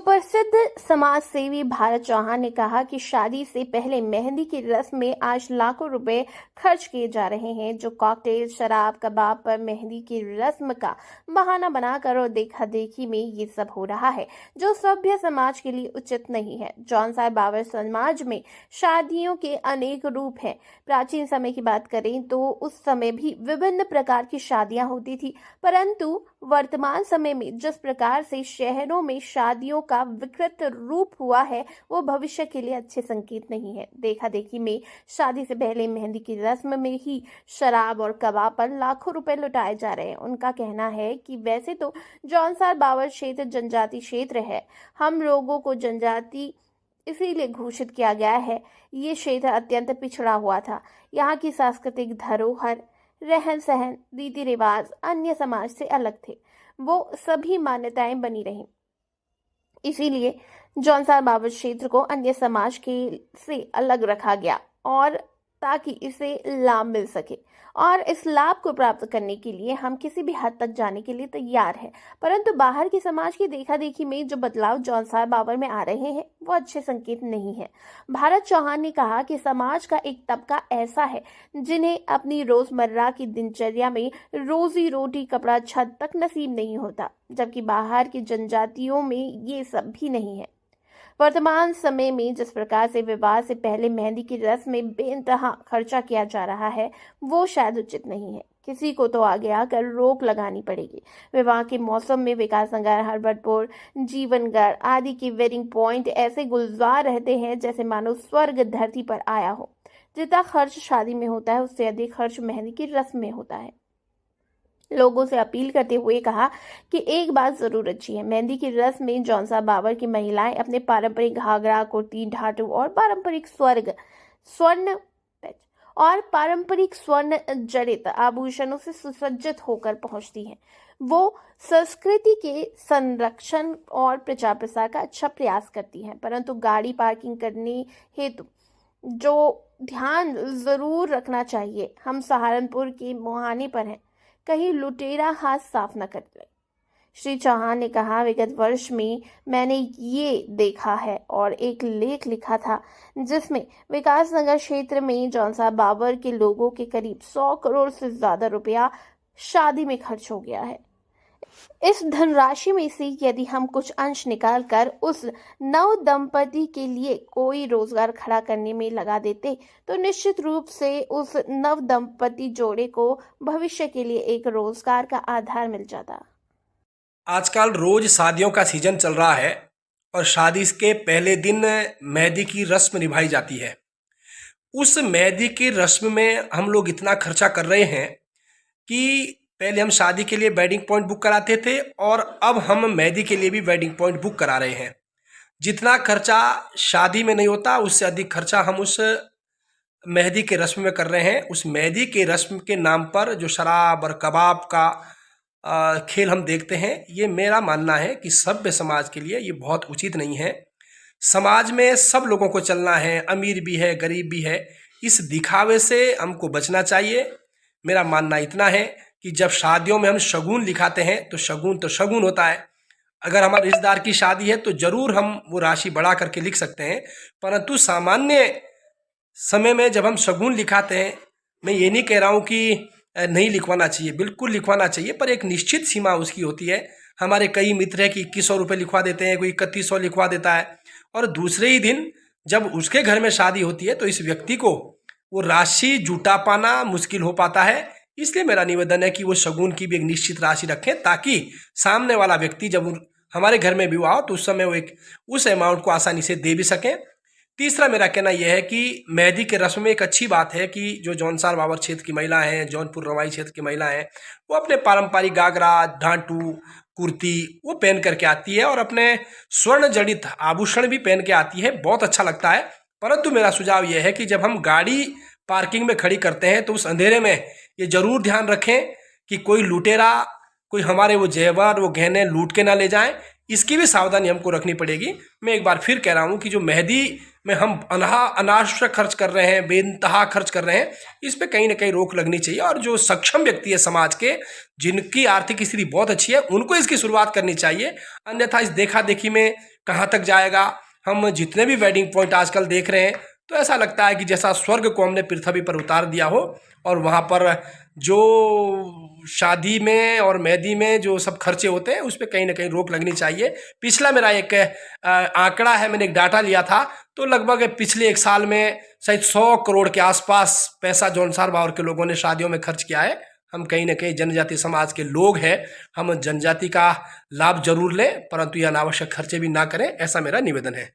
सुप्रसिद्ध समाज सेवी भारत चौहान ने कहा कि शादी से पहले मेहंदी की रस्म में आज लाखों रुपए खर्च किए जा रहे हैं। जो कॉकटेल, शराब, कबाब पर मेहंदी की रस्म का बहाना बनाकर और देखा देखी में ये सब हो रहा है, जो सभ्य समाज के लिए उचित नहीं है। जौनसार बाबर समाज में शादियों के अनेक रूप हैं। प्राचीन समय की बात करें तो उस समय भी विभिन्न प्रकार की शादियां होती थी, परंतु वर्तमान समय में जिस प्रकार से शहरों में शादियों का विकृत रूप हुआ है, वो भविष्य के लिए अच्छे संकेत नहीं है। देखा देखी में शादी से पहले मेहंदी की रस्म में ही शराब और कबाब पर लाखों रुपए लुटाए जा रहे हैं। उनका कहना है कि वैसे तो जौनसार बाबर क्षेत्र जनजाति क्षेत्र है, हम लोगों को जनजाति इसीलिए घोषित किया गया है। ये क्षेत्र अत्यंत पिछड़ा हुआ था। यहाँ की सांस्कृतिक धरोहर, रहन सहन, रीति रिवाज अन्य समाज से अलग थे। वो सभी मान्यताएं बनी रहीं। इसीलिए जौनसार बाबर क्षेत्र को अन्य समाज के से अलग रखा गया और ताकि इसे लाभ मिल सके, और इस लाभ को प्राप्त करने के लिए हम किसी भी हद तक जाने के लिए तैयार हैं। परंतु बाहर के समाज की देखा देखी में जो बदलाव जौनसार बाबर में आ रहे हैं, वो अच्छे संकेत नहीं है। भारत चौहान ने कहा कि समाज का एक तबका ऐसा है जिन्हें अपनी रोजमर्रा की दिनचर्या में रोजी रोटी, कपड़ा, छत तक नसीब नहीं होता, जबकि बाहर की जनजातियों में ये सब भी नहीं है। वर्तमान समय में जिस प्रकार से विवाह से पहले मेहंदी की रस्म में बेइंतहा खर्चा किया जा रहा है, वो शायद उचित नहीं है। किसी को तो आगे आकर रोक लगानी पड़ेगी। विवाह के मौसम में विकासनगर, हरबटपुर, जीवनगढ़ आदि के वेडिंग पॉइंट ऐसे गुलजार रहते हैं जैसे मानो स्वर्ग धरती पर आया हो। जितना खर्च शादी में होता है, उससे अधिक खर्च मेहंदी की रस्म में होता है। लोगों से अपील करते हुए कहा कि एक बात जरूर अच्छी है, मेहंदी की रस्म में जौनसार बाबर की महिलाएं अपने पारंपरिक घाघरा, कुर्ती, ढाटू और पारंपरिक स्वर्ण जड़ित आभूषणों से सुसज्जित होकर पहुंचती हैं। वो संस्कृति के संरक्षण और प्रचार प्रसार का अच्छा प्रयास करती हैं, परंतु गाड़ी पार्किंग करने हेतु जो ध्यान जरूर रखना चाहिए, हम सहारनपुर के मुहाने पर हैं, कहीं लुटेरा हाथ साफ न कर ले। श्री चौहान ने कहा, विगत वर्ष में मैंने ये देखा है और एक लेख लिखा था जिसमें विकासनगर क्षेत्र में जौनसार बाबर के लोगों के करीब 100 करोड़ से ज्यादा रुपया शादी में खर्च हो गया है। इस धनराशि में से यदि हम कुछ अंश निकाल कर उस नव दंपति के लिए कोई रोजगार खड़ा करने में लगा देते, तो निश्चित रूप से उस नव दंपति जोड़े को भविष्य के लिए एक रोजगार का आधार मिल जाता। आजकल रोज शादियों का सीजन चल रहा है और शादी के पहले दिन मेहंदी की रस्म निभाई जाती है। उस मेहंदी की रस्म में हम लोग इतना खर्चा कर रहे हैं कि पहले हम शादी के लिए वेडिंग पॉइंट बुक कराते थे और अब हम मेहंदी के लिए भी वेडिंग पॉइंट बुक करा रहे हैं। जितना खर्चा शादी में नहीं होता, उससे अधिक खर्चा हम उस मेहंदी के रस्म में कर रहे हैं। उस मेहंदी के रस्म के नाम पर जो शराब और कबाब का खेल हम देखते हैं, ये मेरा मानना है कि सभ्य समाज के लिए ये बहुत उचित नहीं है। समाज में सब लोगों को चलना है, अमीर भी है, गरीब भी है। इस दिखावे से हमको बचना चाहिए। मेरा मानना इतना है कि जब शादियों में हम शगुन लिखाते हैं तो शगुन होता है। अगर हमारे रिश्तेदार की शादी है तो जरूर हम वो राशि बढ़ा करके लिख सकते हैं, परंतु सामान्य समय में जब हम शगुन लिखाते हैं, मैं ये नहीं कह रहा हूँ कि नहीं लिखवाना चाहिए, बिल्कुल लिखवाना चाहिए, पर एक निश्चित सीमा उसकी होती है। हमारे कई मित्र हैं कि 2100 रुपये लिखवा देते हैं, कोई 3100 लिखवा देता है, और दूसरे ही दिन जब उसके घर में शादी होती है तो इस व्यक्ति को वो राशि जुटा पाना मुश्किल हो पाता है। इसलिए मेरा निवेदन है कि वो शगुन की भी एक निश्चित राशि रखें, ताकि सामने वाला व्यक्ति जब हमारे घर में विवाह हो तो उस समय वो उस अमाउंट को आसानी से दे भी सकें। तीसरा मेरा कहना यह है कि मेहंदी के रस्म में एक अच्छी बात है कि जो जौनसार बाबर क्षेत्र की महिला हैं, जौनपुर रवाई क्षेत्र की महिला हैं, वो अपने पारंपरिक घाघरा, ढांटू, कुर्ती वो पहन करके आती है और अपने स्वर्ण जड़ित आभूषण भी पहन के आती है। बहुत अच्छा लगता है। परंतु मेरा सुझाव यह है कि जब हम गाड़ी पार्किंग में खड़ी करते हैं तो उस अंधेरे में ये जरूर ध्यान रखें कि कोई लुटेरा, कोई हमारे वो जेवर, वो गहने लूट के ना ले जाएं। इसकी भी सावधानी हमको रखनी पड़ेगी। मैं एक बार फिर कह रहा हूँ कि जो मेहंदी में हम अनावश्यक खर्च कर रहे हैं, बेइंतहा खर्च कर रहे हैं, इस पे कहीं ना कहीं रोक लगनी चाहिए। और जो सक्षम व्यक्ति है समाज के, जिनकी आर्थिक स्थिति बहुत अच्छी है, उनको इसकी शुरुआत करनी चाहिए। अन्यथा इस देखा देखी में कहाँ तक जाएगा। हम जितने भी वेडिंग पॉइंट आजकल देख रहे हैं, तो ऐसा लगता है कि जैसा स्वर्ग को हमने पृथ्वी पर उतार दिया हो, और वहाँ पर जो शादी में और मेहंदी में जो सब खर्चे होते हैं, उस पर कहीं ना कहीं रोक लगनी चाहिए। पिछला मेरा एक आंकड़ा है, मैंने एक डाटा लिया था, तो लगभग पिछले एक साल में शायद 100 करोड़ के आसपास पैसा जौनसार भावर के लोगों ने शादियों में खर्च किया है। हम कहीं ना कहीं जनजाति समाज के लोग हैं, हम जनजाति का लाभ जरूर लें, परंतु ये अनावश्यक खर्चे भी ना करें, ऐसा मेरा निवेदन है।